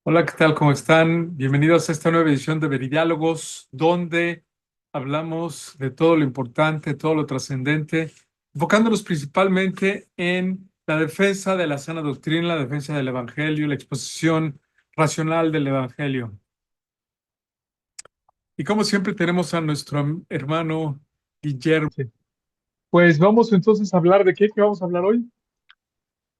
Hola, ¿qué tal? ¿Cómo están? Bienvenidos a esta nueva edición de Veridiálogos, donde hablamos de todo lo importante, todo lo trascendente, enfocándonos principalmente en la defensa de la sana doctrina, la defensa del Evangelio, la exposición racional del Evangelio. Y como siempre tenemos a nuestro hermano Guillermo. Sí. Pues vamos entonces a hablar de qué vamos a hablar hoy.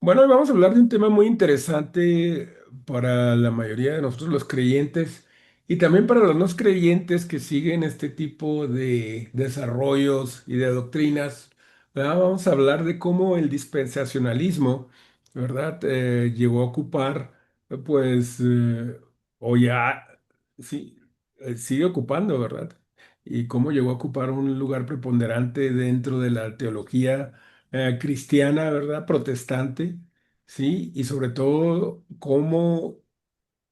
Bueno, hoy vamos a hablar de un tema muy interesante para la mayoría de nosotros los creyentes y también para los no creyentes que siguen este tipo de desarrollos y de doctrinas, ¿verdad? Vamos a hablar de cómo el dispensacionalismo, ¿verdad? Llegó a ocupar, pues, o ya, sí, sigue ocupando, ¿verdad? Y cómo llegó a ocupar un lugar preponderante dentro de la teología cristiana, ¿verdad? Protestante, ¿sí? Y sobre todo cómo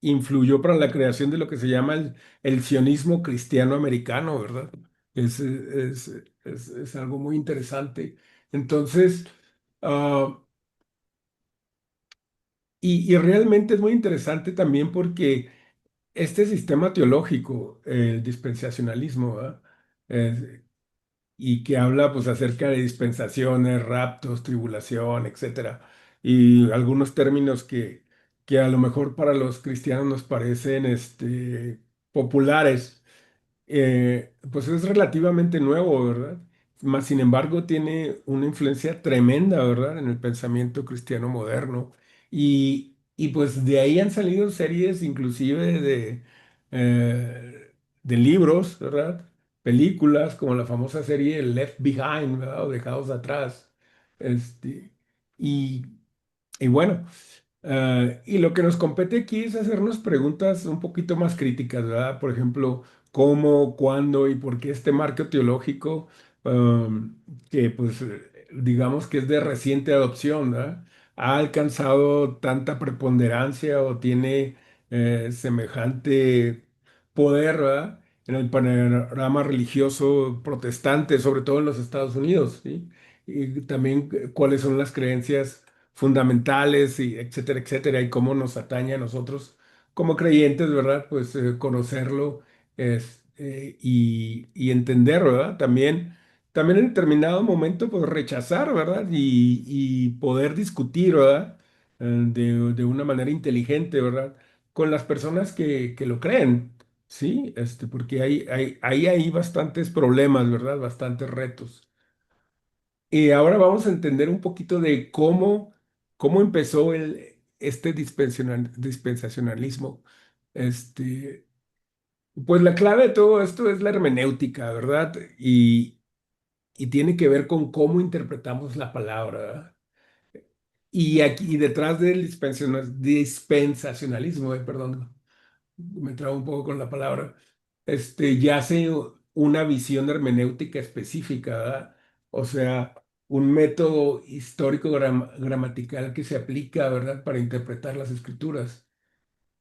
influyó para la creación de lo que se llama el sionismo cristiano americano, ¿verdad? Es algo muy interesante. Entonces, ah, y realmente es muy interesante también porque este sistema teológico, el dispensacionalismo, ¿verdad? Y que habla pues acerca de dispensaciones, raptos, tribulación, etcétera. Y algunos términos que a lo mejor para los cristianos nos parecen populares, pues es relativamente nuevo, ¿verdad? Más sin embargo, tiene una influencia tremenda, ¿verdad? En el pensamiento cristiano moderno. Y pues de ahí han salido series inclusive de libros, ¿verdad? Películas como la famosa serie Left Behind, ¿verdad? O Dejados Atrás. Este, y, y bueno. Y lo que nos compete aquí es hacernos preguntas un poquito más críticas, ¿verdad? Por ejemplo, cómo, cuándo y por qué este marco teológico, que pues digamos que es de reciente adopción, ¿verdad? Ha alcanzado tanta preponderancia o tiene semejante poder, ¿verdad? En el panorama religioso protestante, sobre todo en los Estados Unidos, ¿sí? Y también cuáles son las creencias fundamentales y etcétera, etcétera, y cómo nos atañe a nosotros como creyentes, ¿verdad? Pues conocerlo y entender, ¿verdad? También en determinado momento, pues rechazar, ¿verdad? Y poder discutir, ¿verdad? De una manera inteligente, ¿verdad? Con las personas que lo creen, ¿sí? Porque hay bastantes problemas, ¿verdad? Bastantes retos. Y ahora vamos a entender un poquito de cómo empezó este dispensacionalismo. Este, pues la clave de todo esto es la hermenéutica, ¿verdad? Y tiene que ver con cómo interpretamos la palabra, ¿verdad? Y aquí detrás del dispensacionalismo, perdón, me trabo un poco con la palabra, yace una visión hermenéutica específica, ¿verdad? O sea, un método histórico gramatical que se aplica, ¿verdad?, para interpretar las escrituras.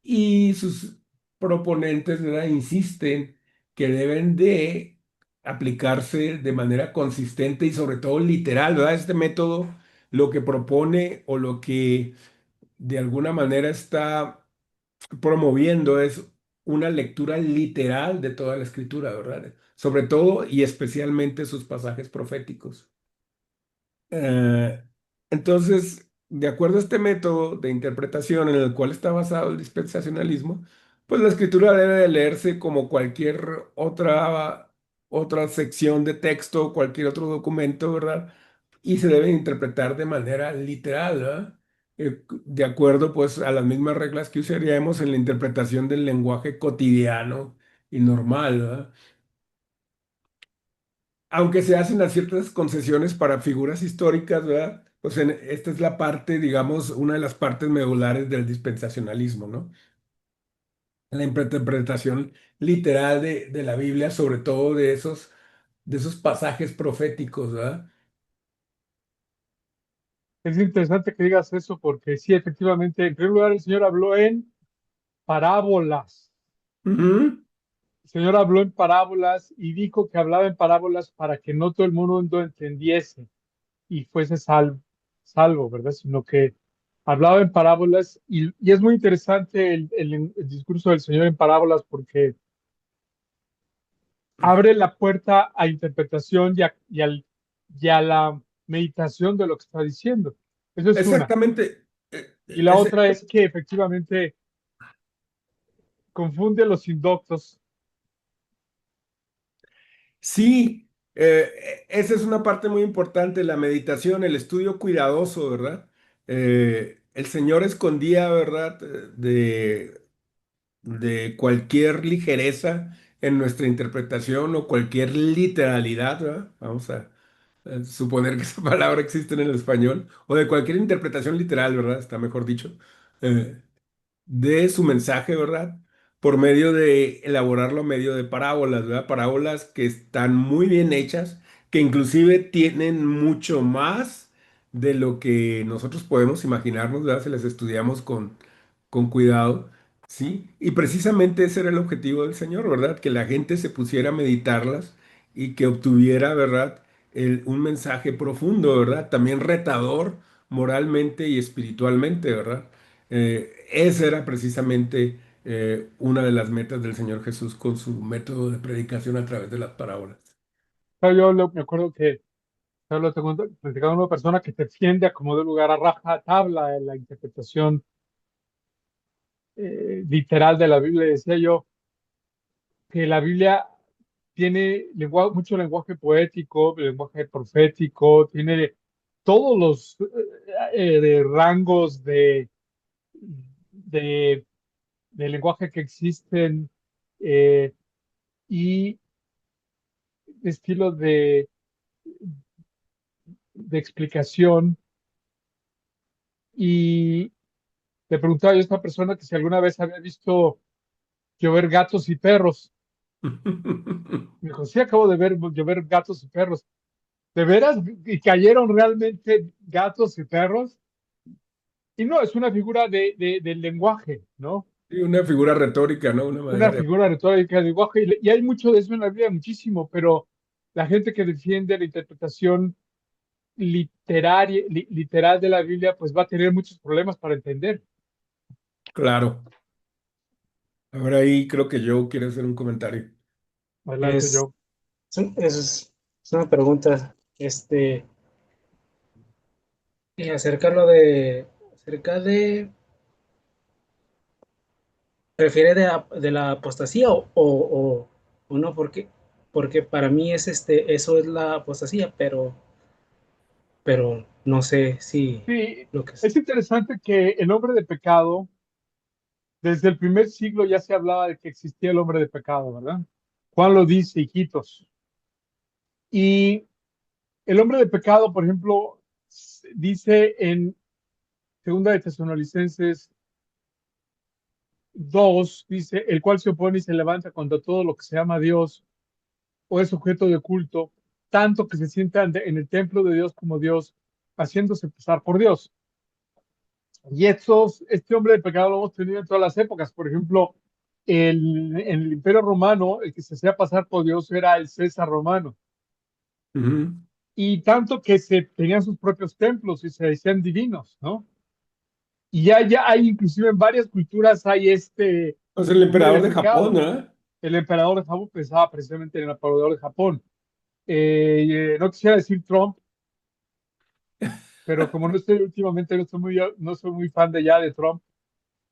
Y sus proponentes, ¿verdad?, insisten que deben de aplicarse de manera consistente y sobre todo literal, ¿verdad? Este método lo que propone o lo que de alguna manera está promoviendo es una lectura literal de toda la escritura, ¿verdad? Sobre todo y especialmente sus pasajes proféticos. Eh, entonces, de acuerdo a este método de interpretación en el cual está basado el dispensacionalismo, pues la escritura debe de leerse como cualquier otra sección de texto, cualquier otro documento, ¿verdad? Y se debe interpretar de manera literal, ¿verdad? De acuerdo, pues, a las mismas reglas que usaríamos en la interpretación del lenguaje cotidiano y normal, ¿verdad? Aunque se hacen las ciertas concesiones para figuras históricas, ¿verdad? Pues esta es la parte, digamos, una de las partes medulares del dispensacionalismo, ¿no? La interpretación literal de la Biblia, sobre todo de esos pasajes proféticos, ¿verdad? Es interesante que digas eso porque sí, efectivamente, en primer lugar, el Señor habló en parábolas. Ujú. El Señor habló en parábolas y dijo que hablaba en parábolas para que no todo el mundo entendiese y fuese salvo, ¿verdad? Sino que hablaba en parábolas y es muy interesante el discurso del Señor en parábolas porque abre la puerta a interpretación y a la meditación de lo que está diciendo. Eso es una. Exactamente. Y la otra es que efectivamente confunde a los indoctos. Sí, esa es una parte muy importante, la meditación, el estudio cuidadoso, ¿verdad? El Señor escondía, ¿verdad? De cualquier ligereza en nuestra interpretación o cualquier literalidad, ¿verdad? Vamos a suponer que esa palabra existe en el español, o de cualquier interpretación literal, ¿verdad? Está mejor dicho. Eh, de su mensaje, ¿verdad? Por medio de elaborarlo medio de parábolas, ¿verdad? Parábolas que están muy bien hechas, que inclusive tienen mucho más de lo que nosotros podemos imaginarnos, ¿verdad? Si las estudiamos con cuidado, ¿sí? Y precisamente ese era el objetivo del Señor, ¿verdad? Que la gente se pusiera a meditarlas y que obtuviera, ¿verdad? Un mensaje profundo, ¿verdad? También retador moralmente y espiritualmente, ¿verdad? Esa era precisamente una de las metas del Señor Jesús con su método de predicación a través de las parábolas. Pero me acuerdo que solo tengo platicado con una persona que defiende a como de lugar a raja tabla en la interpretación literal de la Biblia. Decía yo que la Biblia tiene mucho lenguaje poético, lenguaje profético, tiene todos los de rangos de, de lenguaje que existen eh, y estilos de explicación. Y le preguntaba yo a esta persona que si alguna vez había visto llover gatos y perros. Me dijo, sí, acabo de ver llover gatos y perros. ¿De veras? ¿Y cayeron realmente gatos y perros? Y no, es una figura del lenguaje, ¿no? Y una figura retórica, ¿no? Una Una manera de... figura retórica del lenguaje. Y hay mucho de eso en la Biblia, muchísimo, pero la gente que defiende la interpretación literaria, literal de la Biblia, pues va a tener muchos problemas para entender. Claro. Ahora ahí creo que yo quiero hacer un comentario. Adelante, Es, yo. es una pregunta, y acerca de, ¿refiere de la apostasía o no? Porque para mí eso es la apostasía, pero no sé si Sí, lo que es. es interesante que el hombre de pecado, desde el primer siglo ya se hablaba de que existía el hombre de pecado, ¿verdad? Juan lo dice, hijitos. Y el hombre de pecado, por ejemplo, dice en Segunda de Tesalonicenses 2, dice, el cual se opone y se levanta contra todo lo que se llama Dios o es objeto de culto, tanto que se sientan en el templo de Dios como Dios, haciéndose pasar por Dios. Y este hombre de pecado lo hemos tenido en todas las épocas. Por ejemplo, en el Imperio Romano, el que se hacía pasar por Dios era el César romano. Ujú. Y tanto que se tenían sus propios templos y se decían divinos, ¿no? Y ya hay, inclusive en varias culturas, hay O sea, el hombre de emperador de Japón, pecado. ¿verdad? El emperador de Japón pensaba precisamente en el emperador de Japón. No quisiera decir Trump, pero como no estoy últimamente, no soy muy fan de Trump,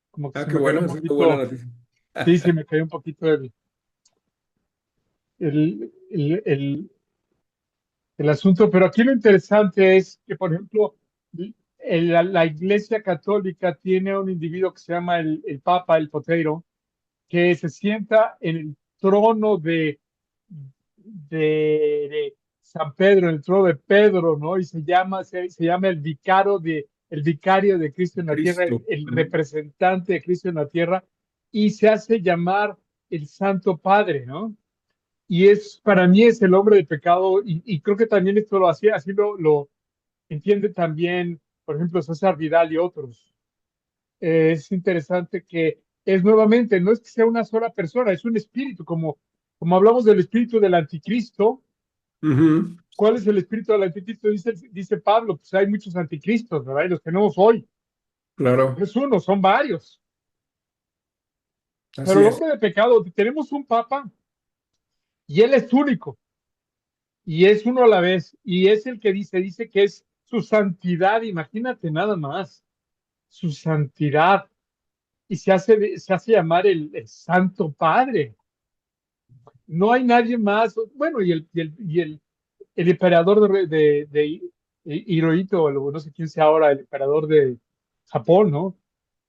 como que Ah, se qué me cayó un bueno, esa es una buena poquito, noticia. sí, se me cayó un poquito el, el, el, el asunto. Pero aquí lo interesante es que, por ejemplo, la Iglesia Católica tiene un individuo que se llama el Papa, el Potero, que se sienta en el trono de San Pedro, en el trono de Pedro, ¿no? Y se llama el vicario de Cristo en la tierra, Cristo. el Ujú. representante de Cristo en la tierra, y se hace llamar el Santo Padre, ¿no? Y para mí es el hombre de pecado, y creo que también esto lo hacía, así lo entiende también, por ejemplo, César Vidal y otros. Es interesante que es nuevamente, no es que sea una sola persona, es un espíritu, como hablamos del espíritu del anticristo. Ujú. ¿Cuál es el espíritu del anticristo? Dice Pablo, pues hay muchos anticristos, ¿verdad? Y los tenemos hoy. claro, No es uno, son varios. Pero así el es. hombre de pecado, tenemos un papa y él es único y es uno a la vez y es el que dice que es su santidad, imagínate nada más, su santidad y se hace llamar el Santo Padre. No hay nadie más, bueno, el emperador de Hirohito, o no sé quién sea ahora, el emperador de Japón, ¿no?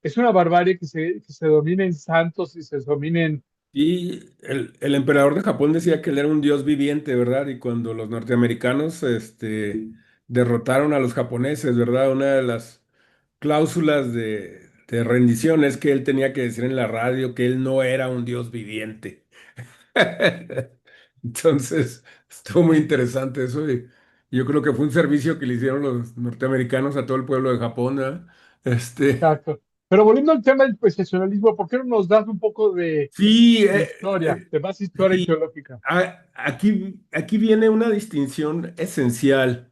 Es una barbarie que se dominen santos y se dominen. Y el emperador de Japón decía que él era un dios viviente, ¿verdad? Y cuando los norteamericanos derrotaron a los japoneses, ¿verdad? Una de las cláusulas de rendición es que él tenía que decir en la radio que él no era un dios viviente. Entonces, estuvo muy interesante eso y yo creo que fue un servicio que le hicieron los norteamericanos a todo el pueblo de Japón, ¿verdad? Este, Exacto. Pero volviendo al tema del profesionalismo, ¿por qué no nos das un poco sí, de historia, de base histórica y sí, teológica? aquí viene una distinción esencial,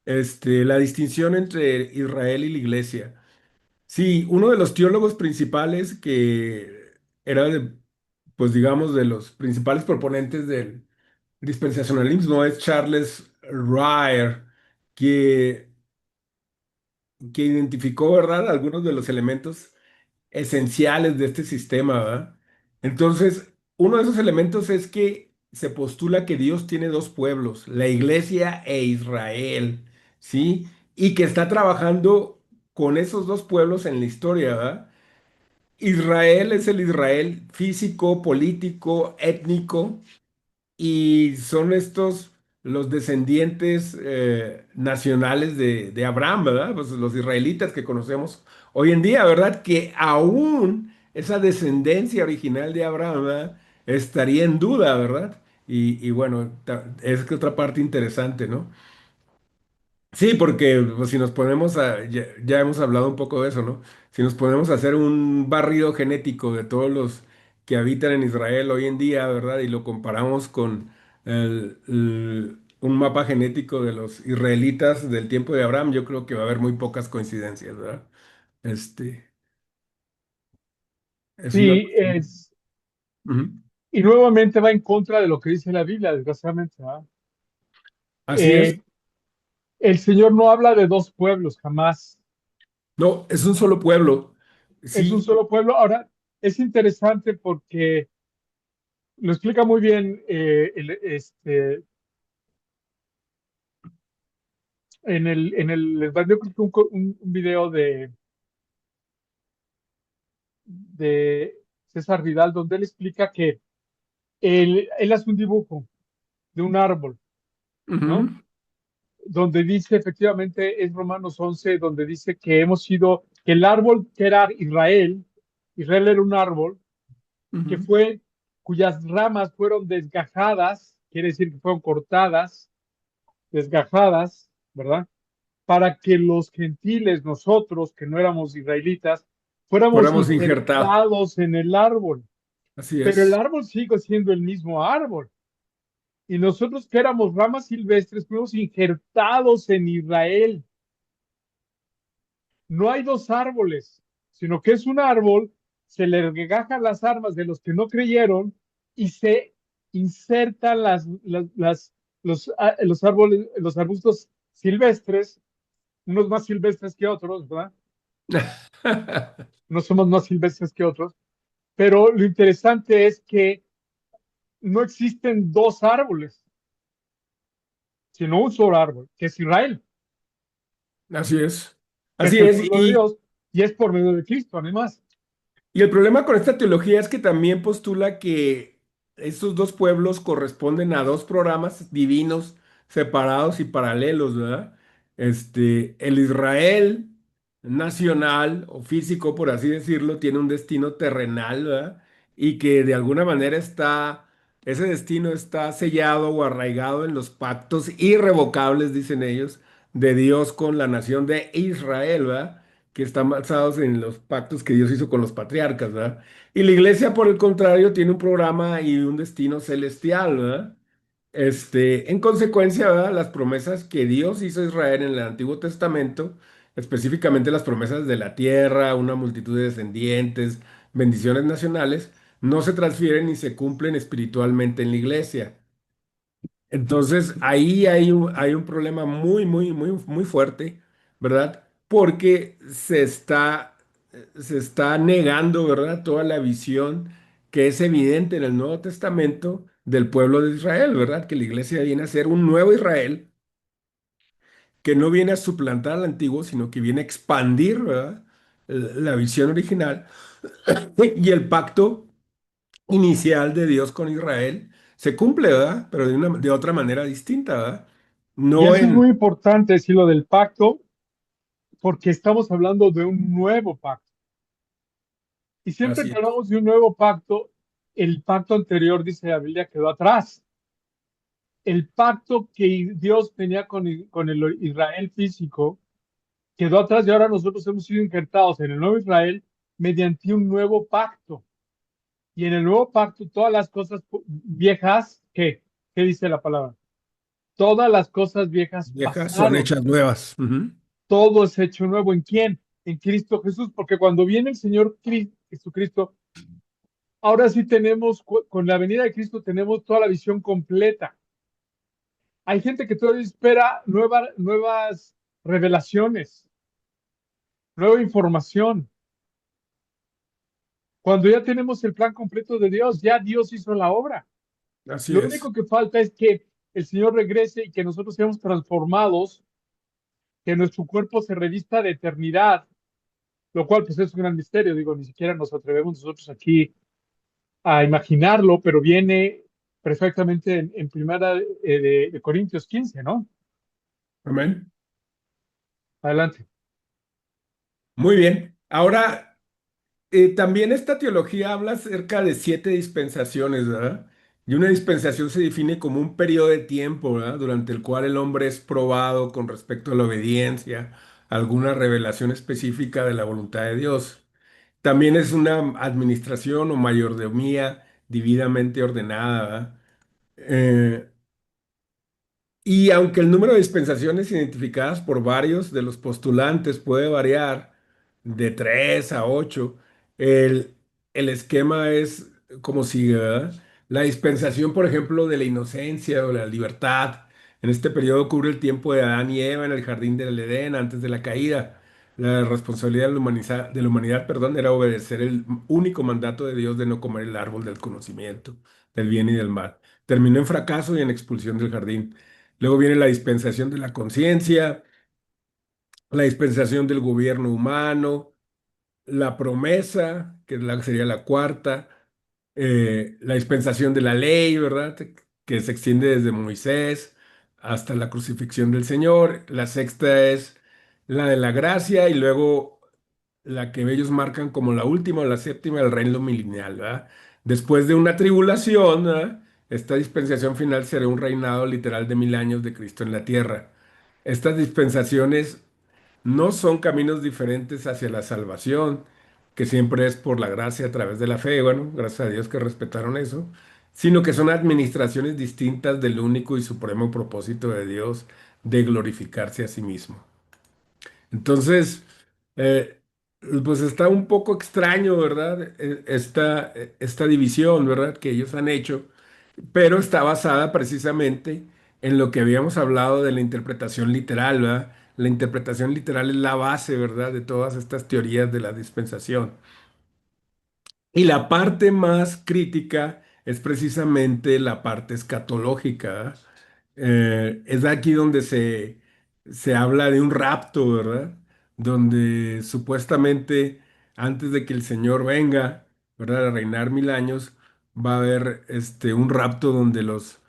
la distinción entre Israel y la iglesia. Sí, uno de los teólogos principales que era pues digamos, de los principales proponentes del dispensacionalismo es Charles Ryer, que, que identificó, ¿verdad?, algunos de los elementos esenciales de este sistema, ¿verdad? Entonces, uno de esos elementos es que se postula que Dios tiene dos pueblos, la iglesia e Israel, ¿sí? Y que está trabajando con esos dos pueblos en la historia, ¿verdad? Israel es el Israel físico, político, étnico, y son estos los descendientes nacionales de Abraham, ¿verdad? Pues los israelitas que conocemos hoy en día, ¿verdad? Que aún esa descendencia original de Abraham, ¿verdad? Estaría en duda, ¿verdad? Y bueno, es que otra parte interesante, ¿no? Sí, porque pues, si nos ponemos ya hemos hablado un poco de eso, ¿no? Si nos ponemos a hacer un barrido genético de todos los que habitan en Israel hoy en día, ¿verdad? Y lo comparamos con un mapa genético de los israelitas del tiempo de Abraham, yo creo que va a haber muy pocas coincidencias, ¿verdad? Este, es una Sí, cuestión. Ujú. y nuevamente va en contra de lo que dice la Biblia, desgraciadamente, ¿verdad? Así es. Eh, el Señor no habla de dos pueblos, jamás. No, es un solo pueblo. Es un Sí. solo pueblo. Ahora, es interesante porque lo explica muy bien yo creo que un video de César Vidal donde él explica que él hace un dibujo de un árbol, ¿no? Ujú, Donde dice, efectivamente, es Romanos 11, donde dice que hemos sido, que el árbol que era Israel, Israel era un árbol que ujú. cuyas ramas fueron desgajadas, quiere decir que fueron cortadas, desgajadas, ¿verdad? Para que los gentiles, nosotros que no éramos israelitas, fuéramos Fuéramos injertados. injertados en el árbol. Así Pero el es. árbol sigue siendo el mismo árbol. Y nosotros que éramos ramas silvestres, fuimos injertados en Israel. No hay dos árboles, sino que es un árbol, se le regajan las armas de los que no creyeron y se insertan los árboles, los arbustos silvestres, unos más silvestres que otros, ¿verdad? No somos más silvestres que otros, pero lo interesante es que no existen dos árboles, sino un solo árbol, que es Israel, Así es. que es Así el es. pueblo de Dios, y es por medio de Cristo, además. Y el problema con esta teología es que también postula que estos dos pueblos corresponden a dos programas divinos separados y paralelos, ¿verdad? El Israel nacional o físico, por así decirlo, tiene un destino terrenal, ¿verdad? Y que de alguna manera ese destino está sellado o arraigado en los pactos irrevocables, dicen ellos, de Dios con la nación de Israel, ¿verdad? Que están basados en los pactos que Dios hizo con los patriarcas, ¿verdad? Y la iglesia, por el contrario, tiene un programa y un destino celestial, ¿verdad? En consecuencia, ¿verdad? Las promesas que Dios hizo a Israel en el Antiguo Testamento específicamente las promesas de la tierra, una multitud de descendientes, bendiciones nacionales, no se transfieren ni se cumplen espiritualmente en la iglesia. Entonces, ahí hay un problema muy fuerte, ¿verdad? Porque se está negando, ¿verdad? Toda la visión que es evidente en el Nuevo Testamento del pueblo de Israel, ¿verdad? Que la iglesia viene a ser un nuevo Israel que no viene a suplantar al antiguo, sino que viene a expandir, ¿verdad? La visión original y el pacto inicial de Dios con Israel se cumple, ¿verdad? Pero de otra manera distinta, ¿verdad? Y No eso es en... muy importante decirlo del pacto, porque estamos hablando de un nuevo pacto. Y siempre Así que es. hablamos de un nuevo pacto, el pacto anterior, dice la Biblia, quedó atrás. El pacto que Dios tenía con el Israel físico quedó atrás y ahora nosotros hemos sido injertados en el nuevo Israel mediante un nuevo pacto. Y en el nuevo pacto, todas las cosas viejas, ¿qué? ¿Qué dice la palabra? Todas las cosas viejas Viejas son pasaron. hechas nuevas. Ujú. Todo es hecho nuevo. ¿En quién? En Cristo Jesús. Porque cuando viene el Señor Jesucristo, ahora sí tenemos, con la venida de Cristo, tenemos toda la visión completa. Hay gente que todavía espera nuevas revelaciones, nueva información. Cuando ya tenemos el plan completo de Dios, ya Dios hizo la obra. Así Lo es. único que falta es que el Señor regrese y que nosotros seamos transformados, que nuestro cuerpo se revista de eternidad, lo cual pues es un gran misterio, digo, ni siquiera nos atrevemos nosotros aquí a imaginarlo, pero viene perfectamente en primera de Corintios 15, ¿no? Amén. Adelante. Muy bien. Ahora, también esta teología habla acerca de 7 dispensaciones, ¿verdad? Y una dispensación se define como un periodo de tiempo, ¿verdad? Durante el cual el hombre es probado con respecto a la obediencia, a alguna revelación específica de la voluntad de Dios. También es una administración o mayordomía debidamente ordenada, ¿verdad? Eh, y aunque el número de dispensaciones identificadas por varios de los postulantes puede variar de 3 a 8, el, el esquema es como sigue, ¿verdad? La dispensación, por ejemplo, de la inocencia o la libertad. En este periodo cubre el tiempo de Adán y Eva en el jardín del Edén antes de la caída. La responsabilidad de la humanidad, perdón, era obedecer el único mandato de Dios de no comer el árbol del conocimiento del bien y del mal. Terminó en fracaso y en expulsión del jardín. Luego viene la dispensación de la conciencia, la dispensación del gobierno humano, la promesa, que sería la cuarta, la dispensación de la ley, ¿verdad? Que se extiende desde Moisés hasta la crucifixión del Señor. La sexta es la de la gracia y luego la que ellos marcan como la última o la séptima, el reino milenial, ¿verdad? Después de una tribulación, ¿verdad? Esta dispensación final será un reinado literal de 1000 años de Cristo en la tierra. Estas dispensaciones no son caminos diferentes hacia la salvación, que siempre es por la gracia a través de la fe, bueno, gracias a Dios que respetaron eso, sino que son administraciones distintas del único y supremo propósito de Dios de glorificarse a sí mismo. Entonces, eh, pues está un poco extraño, ¿verdad? Esta división, ¿verdad? Que ellos han hecho, pero está basada precisamente en lo que habíamos hablado de la interpretación literal, ¿verdad? La interpretación literal es la base, ¿verdad? De todas estas teorías de la dispensación. Y la parte más crítica es precisamente la parte escatológica. Es aquí donde se habla de un rapto, ¿verdad? Donde supuestamente antes de que el Señor venga, ¿verdad? A reinar 1000 años, va a haber un rapto donde los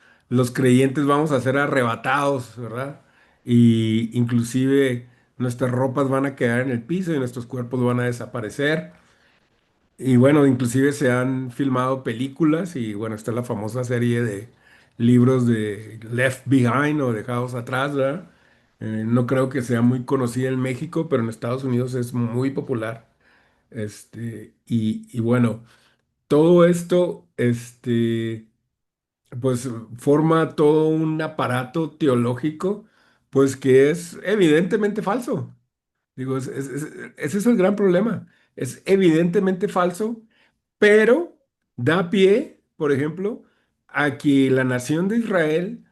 creyentes vamos a ser arrebatados, ¿verdad? Y inclusive nuestras ropas van a quedar en el piso y nuestros cuerpos van a desaparecer. Y bueno, inclusive se han filmado películas y bueno, está la famosa serie de libros de Left Behind o Dejados Atrás, ¿verdad? No creo que sea muy conocida en México, pero en Estados Unidos es muy popular. Y bueno, todo esto, pues forma todo un aparato teológico, pues que es evidentemente falso. Digo, ese es el gran problema. Es evidentemente falso, pero da pie, por ejemplo, a que la nación de Israel,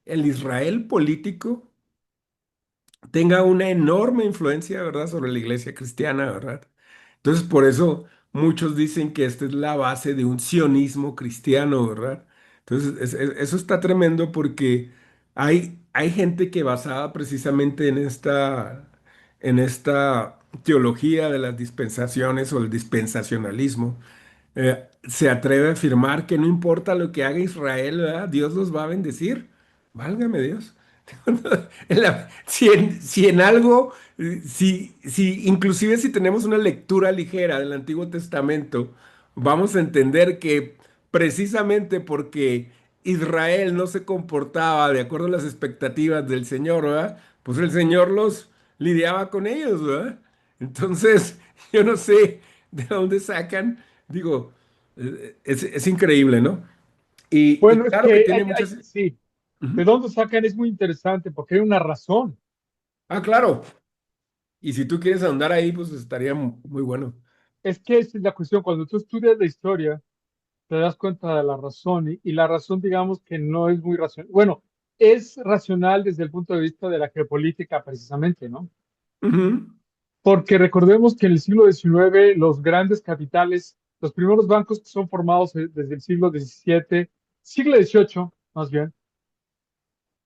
el Israel político, tenga una enorme influencia, ¿verdad?, sobre la iglesia cristiana, ¿verdad? Entonces, por eso muchos dicen que esta es la base de un sionismo cristiano, ¿verdad? Entonces, eso está tremendo porque hay gente que basada precisamente en esta teología de las dispensaciones o el dispensacionalismo, se atreve a afirmar que no importa lo que haga Israel, ¿verdad? Dios los va a bendecir. Válgame Dios. Si en algo, inclusive si tenemos una lectura ligera del Antiguo Testamento, vamos a entender que precisamente porque Israel no se comportaba de acuerdo a las expectativas del Señor, ¿verdad? Pues el Señor los lidiaba con ellos, ¿verdad? Entonces, yo no sé de dónde sacan, digo, es increíble, ¿no? Y Bueno, es claro que que tiene muchas... sí, de Ujú. dónde sacan es muy interesante porque hay una razón. Ah, claro. Y si tú quieres andar ahí, pues estaría muy bueno. Es que esa es la cuestión. Cuando tú estudias la historia, te das cuenta de la razón y la razón, digamos, que no es muy racional. Bueno, es racional desde el punto de vista de la geopolítica, precisamente, ¿no? Ujú, Porque recordemos que en el siglo XIX los grandes capitales, los primeros bancos que son formados desde el siglo XVII, siglo XVIII, más bien,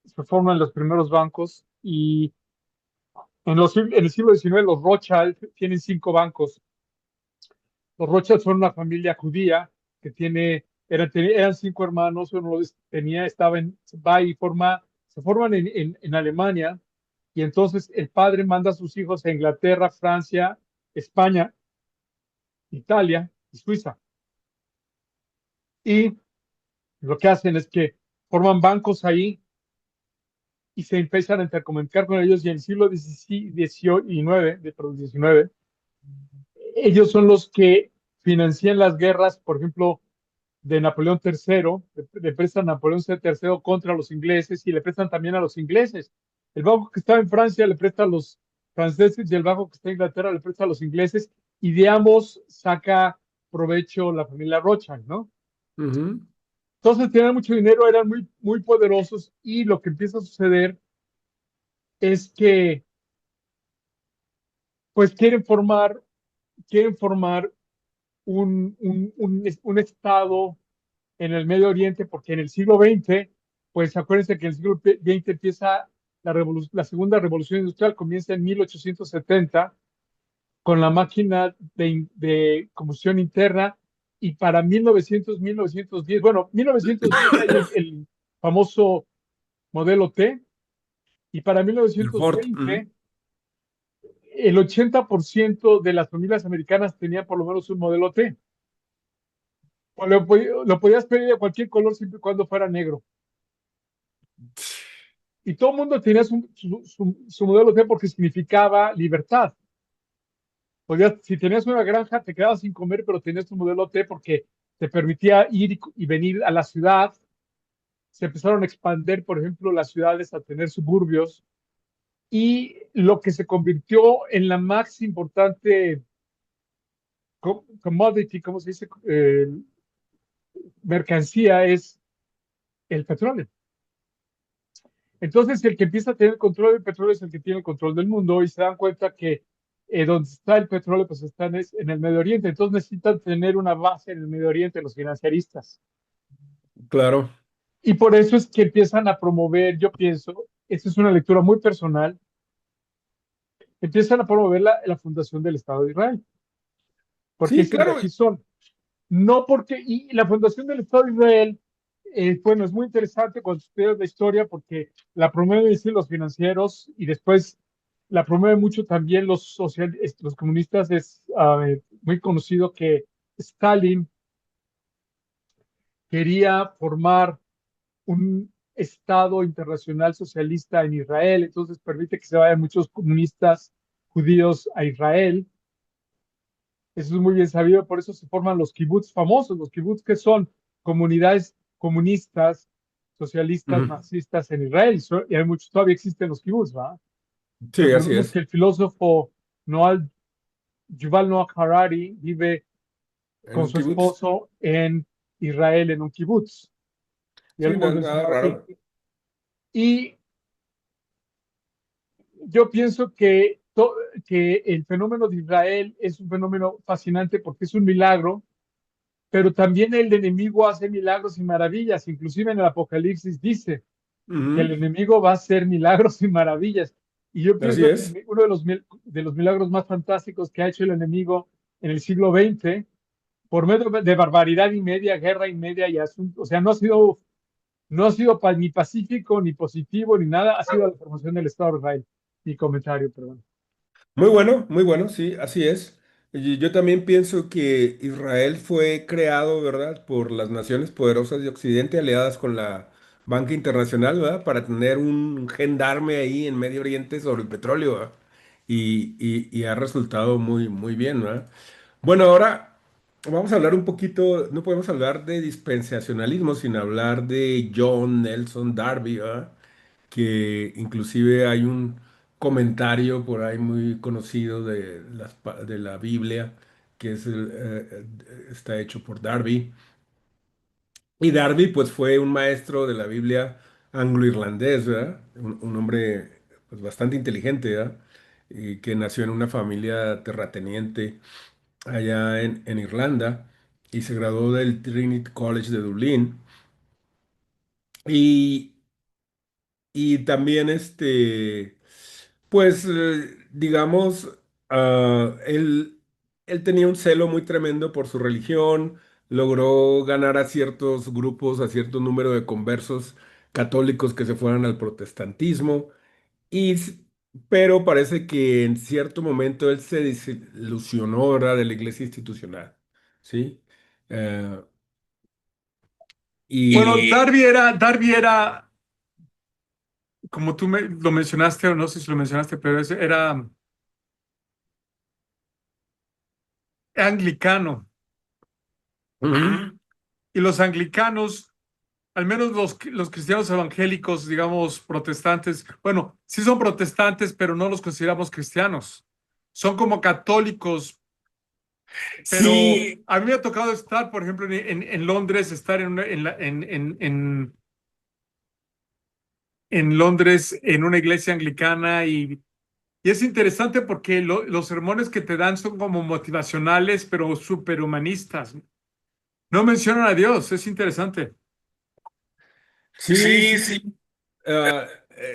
se forman los primeros bancos y en el siglo XIX los Rothschild tienen 5 bancos. Los Rothschild son una familia judía que eran 5 hermanos, uno tenía, va y se forman en Alemania, y entonces el padre manda a sus hijos a Inglaterra, Francia, España, Italia y Suiza. Y lo que hacen es que forman bancos ahí y se empiezan a intercomunicar con ellos, y en el siglo XIX, ellos son los que financian las guerras, por ejemplo, de Napoleón III, le prestan a Napoleón III contra los ingleses y le prestan también a los ingleses. El banco que estaba en Francia le presta a los franceses y el banco que está en Inglaterra le presta a los ingleses, y de ambos saca provecho la familia Rothschild, ¿no? ujú. Entonces tenían mucho dinero, eran muy, muy poderosos, y lo que empieza a suceder es que pues quieren formar un estado en el Medio Oriente, porque en el siglo XX, pues acuérdense que en el siglo XX empieza la segunda revolución industrial, comienza en 1870 con la máquina de combustión interna, y para 1910, bueno, 1910 hay el famoso modelo T, y para El Ford. Ujú. 1920 el 80% de las familias americanas tenían por lo menos un modelo T. Pues lo podías pedir de cualquier color siempre y cuando fuera negro. Y todo el mundo tenía su modelo T porque significaba libertad. Si tenías una granja, te quedabas sin comer, pero tenías tu modelo T porque te permitía ir y venir a la ciudad. Se empezaron a expandir, por ejemplo, las ciudades a tener suburbios, y lo que se convirtió en la más importante commodity, ¿cómo se dice? Mercancía, es el petróleo. Entonces, el que empieza a tener el control del petróleo es el que tiene el control del mundo, y se dan cuenta que donde está el petróleo, pues está en el Medio Oriente. Entonces necesitan tener una base en el Medio Oriente los financiaristas. Claro. Y por eso es que empiezan a promover, yo pienso, esta es una lectura muy personal, empiezan a promover la fundación del Estado de Israel, porque Sí, esa es la claro. razón. No porque, y la fundación del Estado de Israel, bueno, es muy interesante cuando estudias la historia, porque la promueven los financieros, y después la promueven mucho también los comunistas. Es muy conocido que Stalin quería formar un Estado internacional socialista en Israel, entonces permite que se vayan muchos comunistas judíos a Israel. Eso es muy bien sabido, por eso se forman los kibbutz famosos. Los kibbutz, que son comunidades comunistas, socialistas, Ujú. marxistas en Israel, y hay muchos, todavía existen los kibbutz, ¿va? Sí, así Recordemos es. que el filósofo Noah, Yuval Noah Harari vive En con un su kibutz. esposo en Israel, en un kibutz. Ya Sí, lo hemos nada mencionado aquí. raro. Y yo pienso que el fenómeno de Israel es un fenómeno fascinante porque es un milagro, pero también el enemigo hace milagros y maravillas. Inclusive en el Apocalipsis dice que el Ujú. enemigo va a hacer milagros y maravillas. Y yo Así pienso que es. uno de los milagros más fantásticos que ha hecho el enemigo en el siglo XX, por medio de barbaridad y media, guerra y media y asunto, o sea, no ha sido ni pacífico, ni positivo, ni nada, ha sido la formación del Estado de Israel. Mi comentario, perdón. Muy bueno, sí, así es. Y yo también pienso que Israel fue creado, ¿verdad?, por las naciones poderosas de Occidente aliadas con la banca internacional, ¿verdad?, para tener un gendarme ahí en Medio Oriente sobre el petróleo, ¿verdad? Y ha resultado muy bien, ¿verdad? Bueno, ahora vamos a hablar un poquito, no podemos hablar de dispensacionalismo sin hablar de John Nelson Darby, ¿verdad? Que inclusive hay un comentario por ahí muy conocido de de la Biblia, que es está hecho por Darby. Y Darby pues fue un maestro de la Biblia anglo-irlandés, ¿verdad? Un hombre pues, bastante inteligente, ¿verdad? Y que nació en una familia terrateniente allá en Irlanda y se graduó del Trinity College de Dublín. Y, y también pues digamos, él tenía un celo muy tremendo por su religión, logró ganar a ciertos grupos, a cierto número de conversos católicos que se fueran al protestantismo, y, pero parece que en cierto momento él se desilusionó, ¿verdad?, de la iglesia institucional, ¿sí? Eh, Bueno, y Darby era, como tú lo mencionaste, o no sé si lo mencionaste, pero era anglicano. Ujú. Y los anglicanos, al menos los cristianos evangélicos, digamos, protestantes, bueno, sí son protestantes, pero no los consideramos cristianos. Son como católicos, pero Sí, a mí me ha tocado estar, por ejemplo, en Londres, estar en Londres en una iglesia anglicana y es interesante porque los sermones que te dan son como motivacionales, pero superhumanistas. No mencionan a Dios, es interesante. sí, sí. Ah,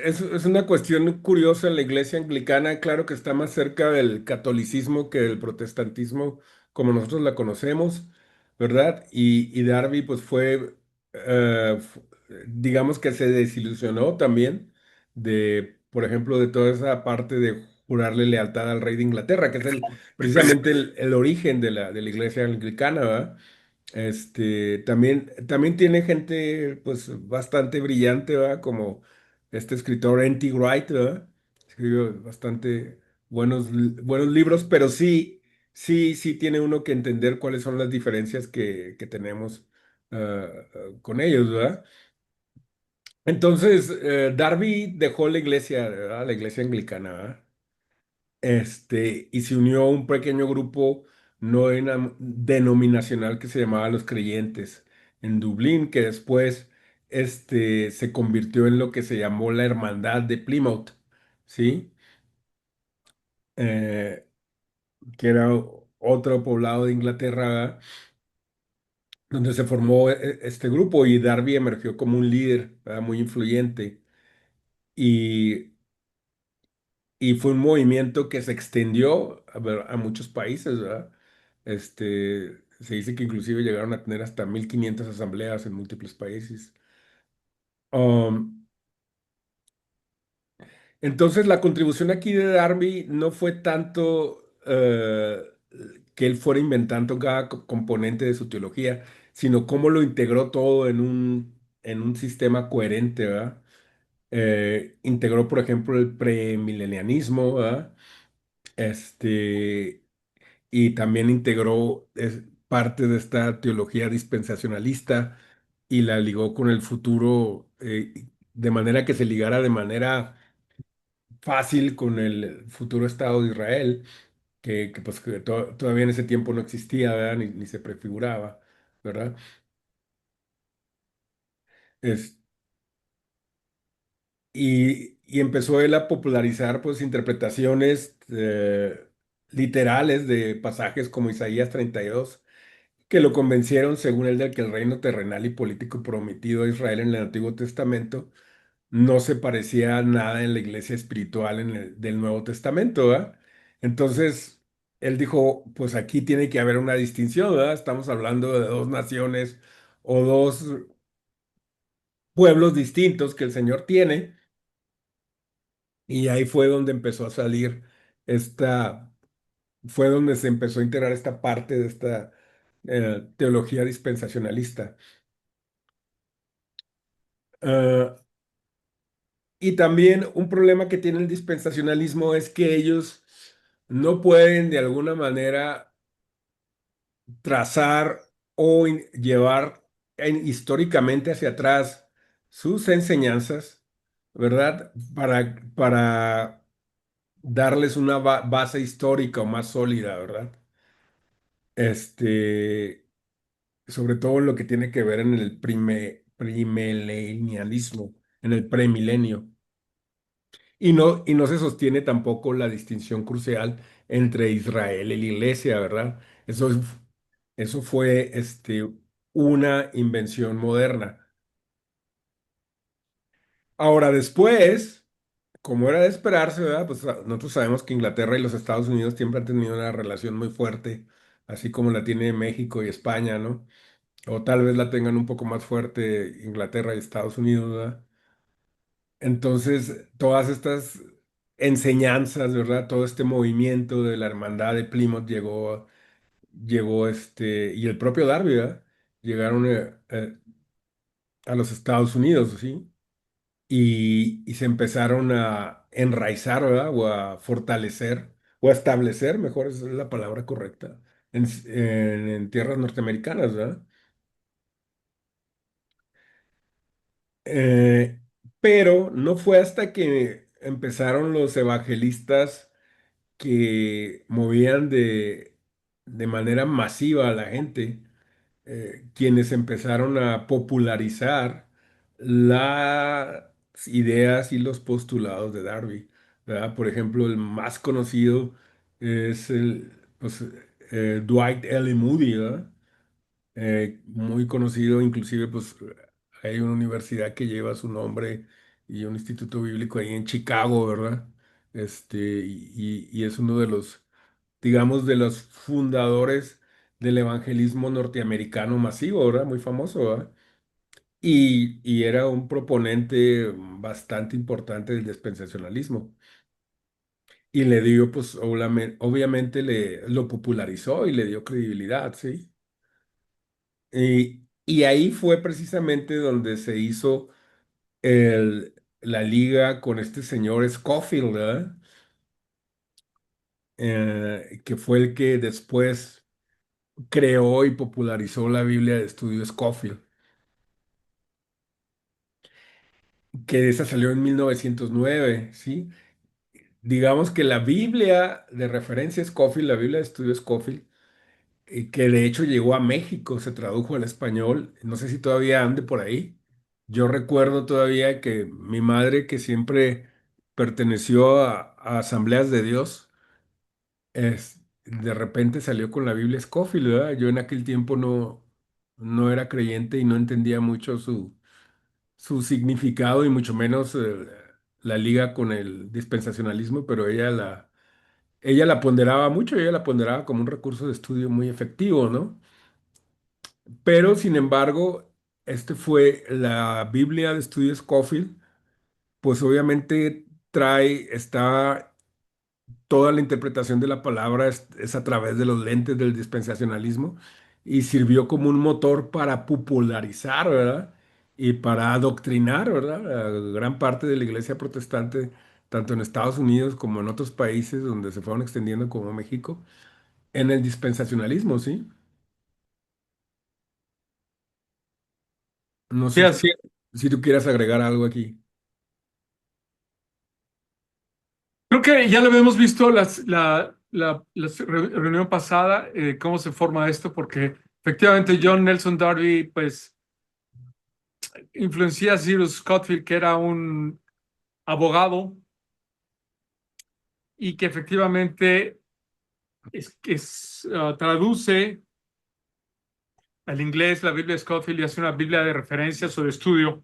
es una cuestión curiosa en la iglesia anglicana, claro que está más cerca del catolicismo que del protestantismo como nosotros la conocemos, ¿verdad? Y Darby pues fue, digamos que se desilusionó también de, por ejemplo, de toda esa parte de jurarle lealtad al rey de Inglaterra, que es precisamente el origen de de la iglesia anglicana, ¿verdad? También tiene gente pues bastante brillante, ¿verdad? Como este escritor N.T. Wright, ¿verdad? Escribió bastante buenos libros, pero sí tiene uno que entender cuáles son las diferencias que tenemos con ellos, ¿verdad? Entonces, Darby dejó la iglesia, ¿verdad? La iglesia anglicana, ¿verdad? Y se unió a un pequeño grupo no denominacional que se llamaba Los Creyentes en Dublín, que después se convirtió en lo que se llamó la Hermandad de Plymouth, ¿sí? Eh, que era otro poblado de Inglaterra, ¿verdad?, donde se formó este grupo y Darby emergió como un líder, ¿verdad?, muy influyente. Y Y fue un movimiento que se extendió a muchos países, ¿verdad? Se dice que inclusive llegaron a tener hasta 1500 asambleas en múltiples países. Um, entonces, la contribución aquí de Darby no fue tanto que él fuera inventando cada componente de su teología, sino cómo lo integró todo en un sistema coherente, ¿verdad? Integró, por ejemplo, el premilenianismo, ¿verdad? Este, y también integró parte de esta teología dispensacionalista y la ligó con el futuro, de manera que se ligara de manera fácil con el futuro Estado de Israel, pues que todavía en ese tiempo no existía, ¿verdad? Ni se prefiguraba, ¿verdad? Es, y empezó él a popularizar pues interpretaciones literales de pasajes como Isaías 32 que lo convencieron, según él, de que el reino terrenal y político prometido a Israel en el Antiguo Testamento no se parecía a nada en la iglesia espiritual del Nuevo Testamento, ¿verdad? Entonces, él dijo, pues aquí tiene que haber una distinción, ¿verdad? Estamos hablando de dos naciones o dos pueblos distintos que el Señor tiene, y ahí fue donde empezó a salir esta, fue donde se empezó a integrar esta parte de esta teología dispensacionalista. Ah, y también un problema que tiene el dispensacionalismo es que ellos no pueden de alguna manera trazar o llevar históricamente hacia atrás sus enseñanzas, ¿verdad? Para darles una base histórica o más sólida, ¿verdad? Este, sobre todo en lo que tiene que ver en el primilenialismo, en el premilenio. Y no se sostiene tampoco la distinción crucial entre Israel y la iglesia, ¿verdad? Eso fue una invención moderna. Ahora, después, como era de esperarse, ¿verdad? Pues nosotros sabemos que Inglaterra y los Estados Unidos siempre han tenido una relación muy fuerte, así como la tiene México y España, ¿no? O tal vez la tengan un poco más fuerte Inglaterra y Estados Unidos, ¿verdad? Entonces, todas estas enseñanzas, ¿verdad? Todo este movimiento de la hermandad de Plymouth llegó y el propio Darby, ¿verdad? Llegaron a los Estados Unidos, ¿sí? Y se empezaron a enraizar, ¿verdad? O a fortalecer, o a establecer, mejor esa es la palabra correcta, en tierras norteamericanas, ¿verdad? Eh, pero no fue hasta que empezaron los evangelistas que movían de manera masiva a la gente, quienes empezaron a popularizar las ideas y los postulados de Darby, ¿verdad? Por ejemplo, el más conocido es pues, Dwight L. Moody, ¿verdad? Muy conocido, inclusive pues hay una universidad que lleva su nombre y un instituto bíblico ahí en Chicago, ¿verdad? Y es uno de los, digamos, de los fundadores del evangelismo norteamericano masivo, ¿verdad? Muy famoso, ¿verdad? Y era un proponente bastante importante del dispensacionalismo. Y le dio, pues, obviamente lo popularizó y le dio credibilidad, ¿sí? Y ahí fue precisamente donde se hizo la liga con este señor Scofield, ¿verdad? Que fue el que después creó y popularizó la Biblia de estudio Scofield, que esa salió en 1909, ¿sí? Digamos que la Biblia de referencia Scofield, la Biblia de estudio Scofield, que de hecho llegó a México, se tradujo al español, no sé si todavía ande por ahí. Yo recuerdo todavía que mi madre, que siempre perteneció a Asambleas de Dios, de repente salió con la Biblia Scofield, ¿verdad? Yo en aquel tiempo no era creyente y no entendía mucho su significado y mucho menos la liga con el dispensacionalismo, pero ella la ponderaba mucho, ella la ponderaba como un recurso de estudio muy efectivo, ¿no? Pero, sin embargo, fue la Biblia de Estudio Scofield, pues obviamente está toda la interpretación de la palabra es a través de los lentes del dispensacionalismo y sirvió como un motor para popularizar, ¿verdad? Y para adoctrinar, ¿verdad? A gran parte de la iglesia protestante, tanto en Estados Unidos como en otros países donde se fueron extendiendo como México, en el dispensacionalismo, ¿sí? No Sí, sé si, así es. si tú quieras agregar algo aquí. que ya lo habíamos visto la reunión pasada, cómo se forma esto, porque efectivamente John Nelson Darby, pues, influencia a Cyrus Scottfield, que era un abogado y que efectivamente traduce al inglés la Biblia de Scottfield y hace una Biblia de referencias o de estudio.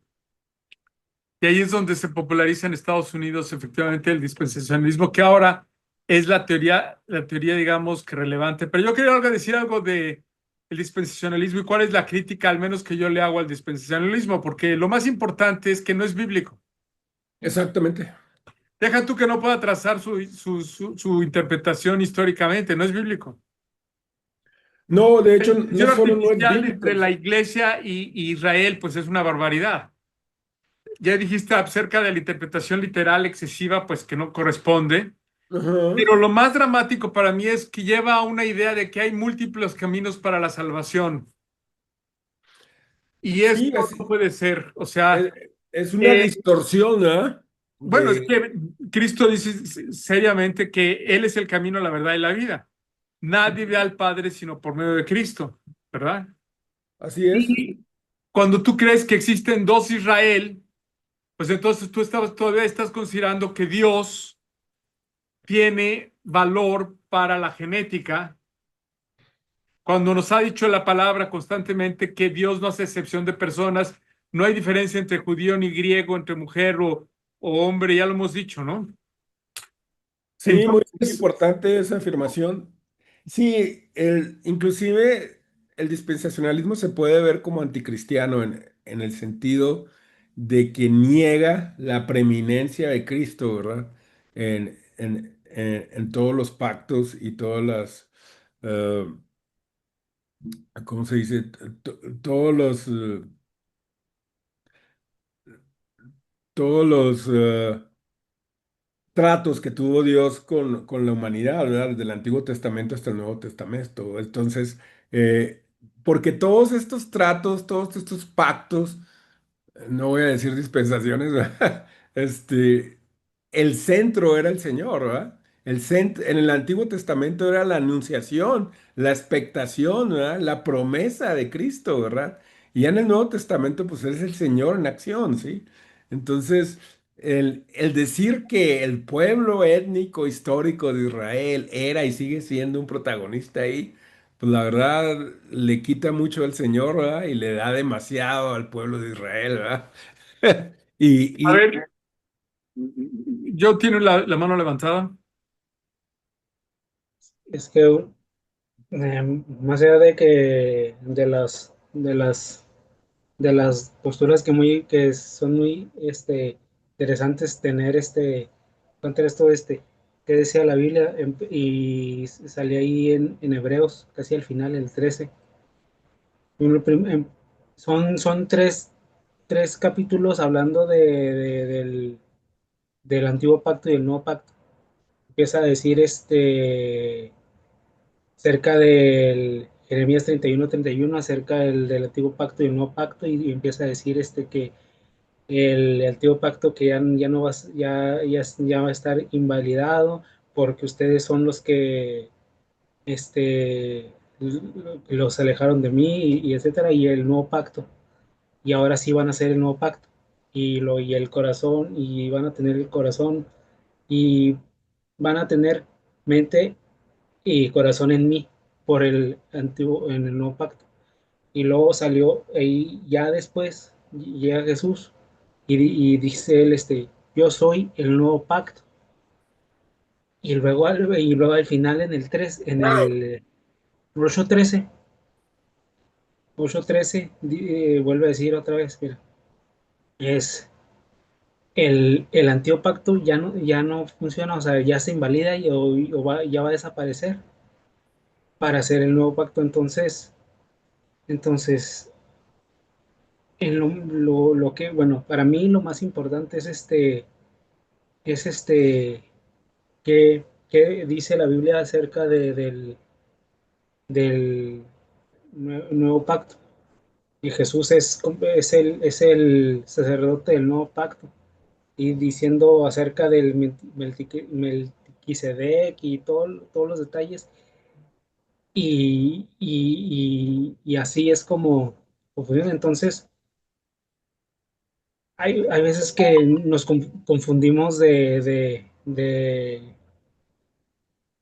Y ahí es donde se populariza en Estados Unidos efectivamente el dispensacionalismo, que ahora es la teoría, digamos, que relevante. Pero yo quería decir algo de el dispensacionalismo y cuál es la crítica, al menos que yo le hago al dispensacionalismo, porque lo más importante es que no es bíblico. Exactamente. Deja tú que no pueda trazar su interpretación históricamente, no es bíblico. No, de hecho, El no sentido solo no es artificial bíblico. entre la iglesia y Israel, pues es una barbaridad. Ya dijiste acerca de la interpretación literal excesiva, pues que no corresponde. Ajá. Pero lo más dramático para mí es que lleva a una idea de que hay múltiples caminos para la salvación. Y Sí, esto no puede ser. O sea, es, es una eh, distorsión, ¿ah? bueno, es De, que Cristo dice seriamente que Él es el camino, la verdad y la vida. Nadie ve al Padre sino por medio de Cristo, ¿verdad? así es. Y cuando tú crees que existen dos Israel, pues entonces todavía estás considerando que Dios tiene valor para la genética, cuando nos ha dicho la palabra constantemente que Dios no hace excepción de personas, no hay diferencia entre judío ni griego, entre mujer o hombre, ya lo hemos dicho, ¿no? Sí, muy Entonces, importante esa afirmación. Sí, inclusive el dispensacionalismo se puede ver como anticristiano en el sentido de que niega la preeminencia de Cristo, ¿verdad? En todos los pactos y todas las, eh, ¿cómo se dice? Todos los, todos los tratos que tuvo Dios con la humanidad, ¿verdad? Desde el Antiguo Testamento hasta el Nuevo Testamento. Entonces, porque todos estos tratos, todos estos pactos, no voy a decir dispensaciones, ¿verdad? El centro era el Señor, ¿verdad? En el Antiguo Testamento era la anunciación, la expectación, ¿verdad? La promesa de Cristo, ¿verdad? Y ya en el Nuevo Testamento, pues es el Señor en acción, ¿sí? Entonces, el decir que el pueblo étnico histórico de Israel era y sigue siendo un protagonista ahí, pues la verdad le quita mucho al Señor, ¿verdad? Y le da demasiado al pueblo de Israel, ¿verdad? a Y, ver, yo tiene la mano levantada. Es que más allá de que de las posturas que son muy interesantes tener contra esto que decía la Biblia y salía ahí en Hebreos casi al final el 13. Son tres capítulos hablando del antiguo pacto y el nuevo pacto. Empieza a decir cerca del Jeremías 31 acerca del antiguo pacto y el nuevo pacto, y empieza a decir que el antiguo pacto que ya no va, ya va a estar invalidado porque ustedes son los que los alejaron de mí y etcétera, y el nuevo pacto, y ahora sí van a hacer el nuevo pacto, y el corazón, y van a tener el corazón, y van a tener mente y corazón en mí por en el nuevo pacto. Y luego salió, y ya después llega Jesús y dice él, yo soy el nuevo pacto. Y luego al final en el 3 en el 8:13, 8:13, vuelve a decir otra vez, mira, es el antiguo pacto ya no funciona, o sea, ya se invalida ya va a desaparecer para hacer el nuevo pacto. Entonces lo que, bueno, para mí lo más importante es qué dice la Biblia acerca del nuevo pacto. Y Jesús es el sacerdote del nuevo pacto. y diciendo acerca del Melquisedec y todos los detalles. Y así es como funciona. Entonces, hay veces que nos confundimos de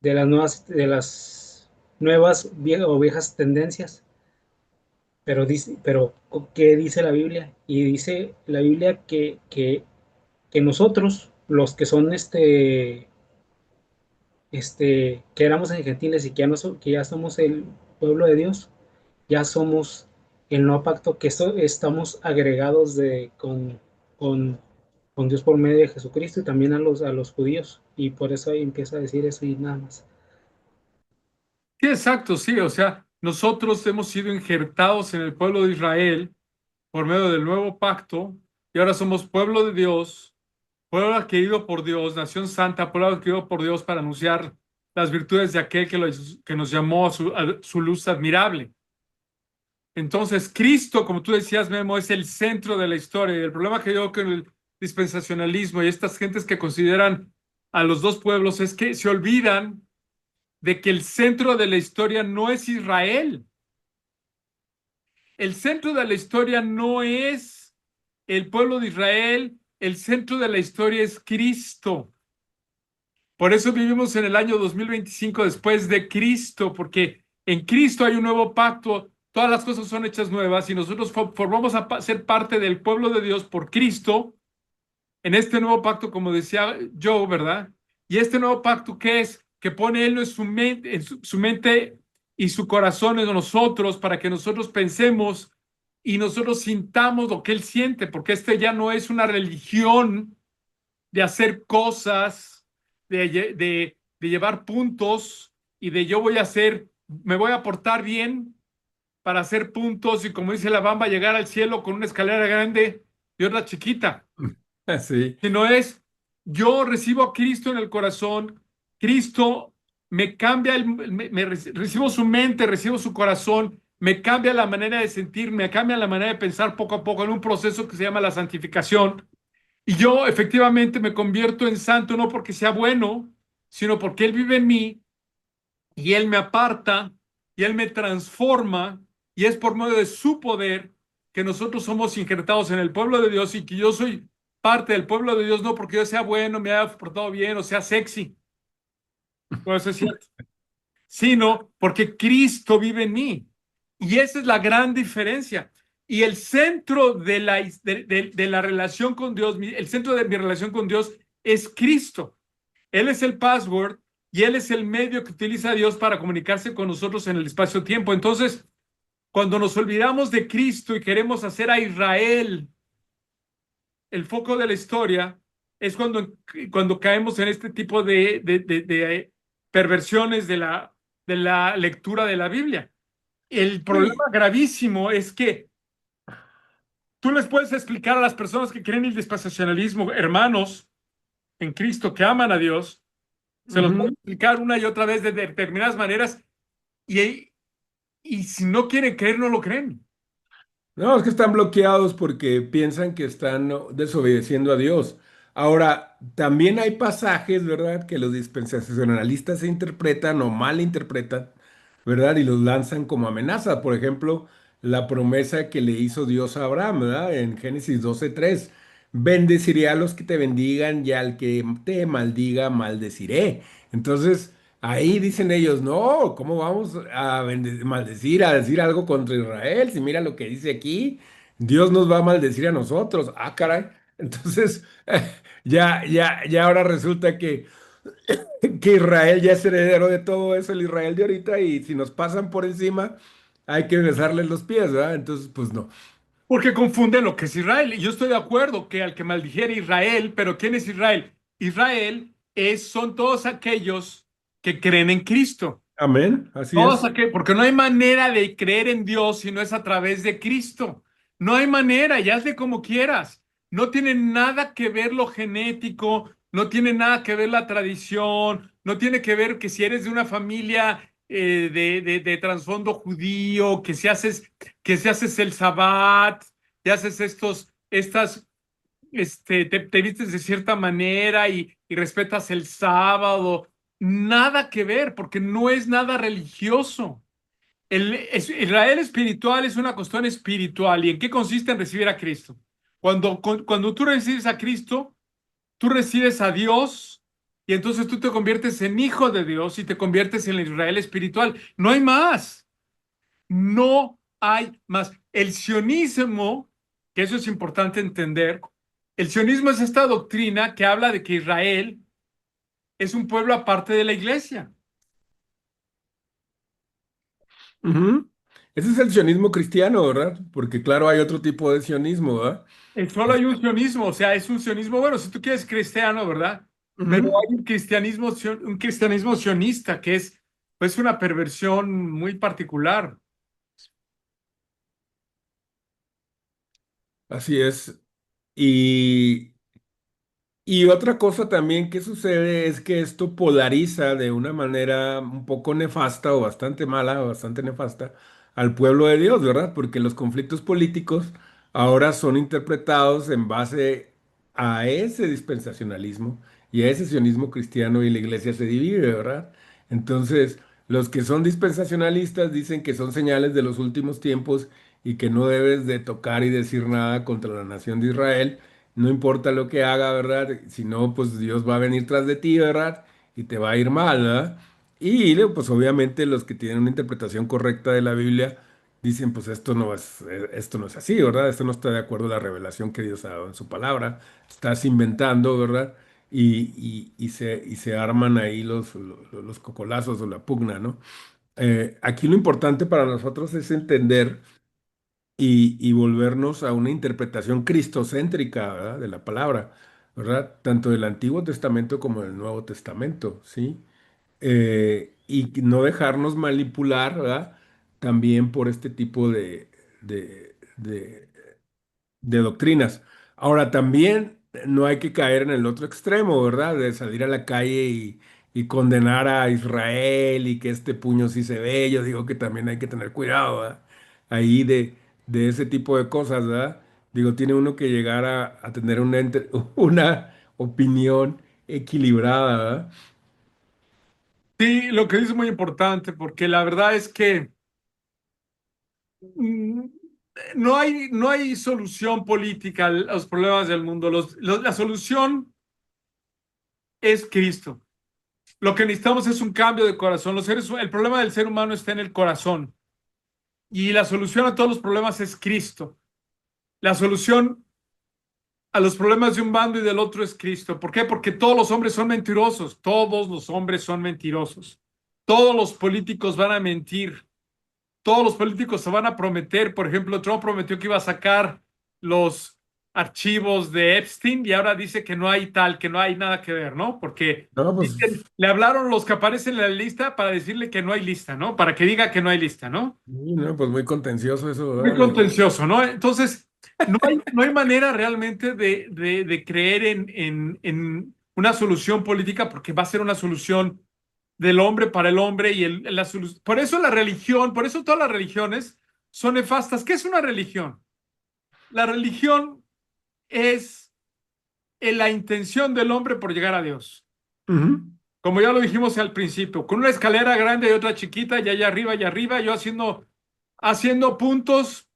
las nuevas o viejas tendencias, pero ¿qué dice la Biblia? Y dice la Biblia que nosotros, los que son que éramos en gentiles y que ya, no que ya somos el pueblo de Dios, ya somos el nuevo pacto, que estamos agregados con, con Dios por medio de Jesucristo y también a los judíos. Y por eso ahí empieza a decir eso y nada más. Sí, exacto, sí. O sea, nosotros hemos sido injertados en el pueblo de Israel por medio del nuevo pacto y ahora somos pueblo de Dios, pueblo adquirido por Dios, nación santa, pueblo adquirido por Dios para anunciar las virtudes de aquel que nos llamó a su luz admirable. Entonces, Cristo, como tú decías, Memo, es el centro de la historia. Y el problema que yo veo con el dispensacionalismo y estas gentes que consideran a los dos pueblos es que se olvidan de que el centro de la historia no es Israel. El centro de la historia no es el pueblo de Israel, el centro de la historia es Cristo. Por eso vivimos en el año 2025 después de Cristo, porque en Cristo hay un nuevo pacto, todas las cosas son hechas nuevas y nosotros formamos a ser parte del pueblo de Dios por Cristo en este nuevo pacto, como decía Joe, ¿verdad? Y este nuevo pacto, ¿qué es? Que pone Él en su mente y su corazón en nosotros para que nosotros pensemos y nosotros sintamos lo que Él siente, porque este ya no es una religión de hacer cosas, de llevar puntos y de yo voy a hacer, me voy a portar bien para hacer puntos y como dice la Bamba, llegar al cielo con una escalera grande y otra chiquita. Sí. Sino es, yo recibo a Cristo en el corazón, Cristo me cambia, recibo su mente, recibo su corazón, me cambia la manera de sentir, me cambia la manera de pensar poco a poco en un proceso que se llama la santificación. Y yo efectivamente me convierto en santo no porque sea bueno, sino porque Él vive en mí y Él me aparta y Él me transforma y es por medio de su poder que nosotros somos injertados en el pueblo de Dios y que yo soy parte del pueblo de Dios no porque yo sea bueno, me haya portado bien o sea sexy, pues es cierto, sino porque Cristo vive en mí. Y esa es la gran diferencia. Y el centro de la relación con Dios, el centro de mi relación con Dios es Cristo. Él es el password y Él es el medio que utiliza Dios para comunicarse con nosotros en el espacio-tiempo. Entonces, cuando nos olvidamos de Cristo y queremos hacer a Israel el foco de la historia, es cuando caemos en este tipo de perversiones de la lectura de la Biblia. El problema Sí. gravísimo es que tú les puedes explicar a las personas que creen en el dispensacionalismo, hermanos en Cristo que aman a Dios, se los puedo Ujú. explicar una y otra vez de determinadas maneras y si no quieren creer, no lo creen. No, es que están bloqueados porque piensan que están desobedeciendo a Dios. Ahora, también hay pasajes, ¿verdad?, que los dispensacionalistas se interpretan o malinterpretan, ¿verdad? Y los lanzan como amenaza. Por ejemplo, la promesa que le hizo Dios a Abraham, ¿verdad? En Génesis 12:3. Bendeciré a los que te bendigan y al que te maldiga, maldeciré. Entonces, ahí dicen ellos, no, ¿cómo vamos a maldecir, a decir algo contra Israel? Si mira lo que dice aquí, Dios nos va a maldecir a nosotros. Ah, caray. Entonces, ya ahora resulta que Israel ya es heredero de todo eso, el Israel de ahorita, y si nos pasan por encima, hay que besarles los pies, ¿verdad? Entonces, pues no. Porque confunden lo que es Israel. Y yo estoy de acuerdo que al que maldijere Israel, pero ¿quién es Israel? Israel son todos aquellos que creen en Cristo. Amén, así Todos es. aquellos, porque no hay manera de creer en Dios si no es a través de Cristo. No hay manera, ya hazle como quieras. No tiene nada que ver lo genético, no tiene nada que ver la tradición, no tiene que ver que si eres de una familia de trasfondo judío, que si haces el sabbat, que haces estas te vistes de cierta manera y respetas el sábado. Nada que ver, porque no es nada religioso. Israel espiritual es una cuestión espiritual. ¿Y en qué consiste en recibir a Cristo? Cuando tú recibes a Cristo, tú recibes a Dios y entonces tú te conviertes en hijo de Dios y te conviertes en el Israel espiritual. No hay más. No hay más. El sionismo, que eso es importante entender, el sionismo es esta doctrina que habla de que Israel es un pueblo aparte de la iglesia. Ujú. Ese es el sionismo cristiano, ¿verdad? Porque claro, hay otro tipo de sionismo, ¿verdad? Solo hay un sionismo, o sea, es un sionismo, bueno, si tú quieres cristiano, ¿verdad? Pero Ujú. hay un cristianismo sionista que es pues una perversión muy particular. Así es. Y Y otra cosa también que sucede es que esto polariza de una manera un poco nefasta o bastante mala o bastante nefasta al pueblo de Dios, ¿verdad? Porque los conflictos políticos ahora son interpretados en base a ese dispensacionalismo y a ese sionismo cristiano y la iglesia se divide, ¿verdad? Entonces, los que son dispensacionalistas dicen que son señales de los últimos tiempos y que no debes de tocar y decir nada contra la nación de Israel, no importa lo que haga, ¿verdad? Si no, pues Dios va a venir tras de ti, ¿verdad? Y te va a ir mal, ¿verdad? Y pues obviamente los que tienen una interpretación correcta de la Biblia dicen, pues esto no es así, ¿verdad? Esto no está de acuerdo a la revelación que Dios ha dado en su palabra. Estás inventando, ¿verdad? Y se arman ahí los cocolazos o la pugna, ¿no? Aquí lo importante para nosotros es entender y volvernos a una interpretación cristocéntrica, ¿verdad? De la palabra, ¿verdad? Tanto del Antiguo Testamento como del Nuevo Testamento, ¿sí? Y no dejarnos manipular, ¿verdad? También por este tipo de doctrinas. Ahora, también no hay que caer en el otro extremo, ¿verdad? De salir a la calle y condenar a Israel y que este puño sí se ve. Yo digo que también hay que tener cuidado, ¿verdad? Ahí de ese tipo de cosas, ¿verdad? Digo, tiene uno que llegar a tener una opinión equilibrada, ¿verdad? Sí, lo que dice es muy importante porque la verdad es que mm, no hay solución política a los problemas del mundo. La solución es Cristo. Lo que necesitamos es un cambio de corazón. El problema del ser humano está en el corazón y la solución a todos los problemas es Cristo. La solución a los problemas de un bando y del otro es Cristo. ¿Por qué? Porque todos los hombres son mentirosos. Todos los hombres son mentirosos. Todos los políticos van a mentir. Todos los políticos se van a prometer. Por ejemplo, Trump prometió que iba a sacar los archivos de Epstein y ahora dice que no hay tal, que no hay nada que ver, ¿no? Porque No, pues, le hablaron los que aparecen en la lista para decirle que no hay lista, ¿no? Para que diga que no hay lista, ¿no? sí, no, pues muy contencioso eso, Muy ¿verdad? contencioso, ¿no? Entonces, no hay manera realmente de creer en una solución política porque va a ser una solución del hombre para el hombre y por eso la religión, por eso todas las religiones son nefastas. ¿Qué es una religión? La religión es la intención del hombre por llegar a Dios. Ujú. Como ya lo dijimos al principio, con una escalera grande y otra chiquita, y arriba, yo haciendo puntos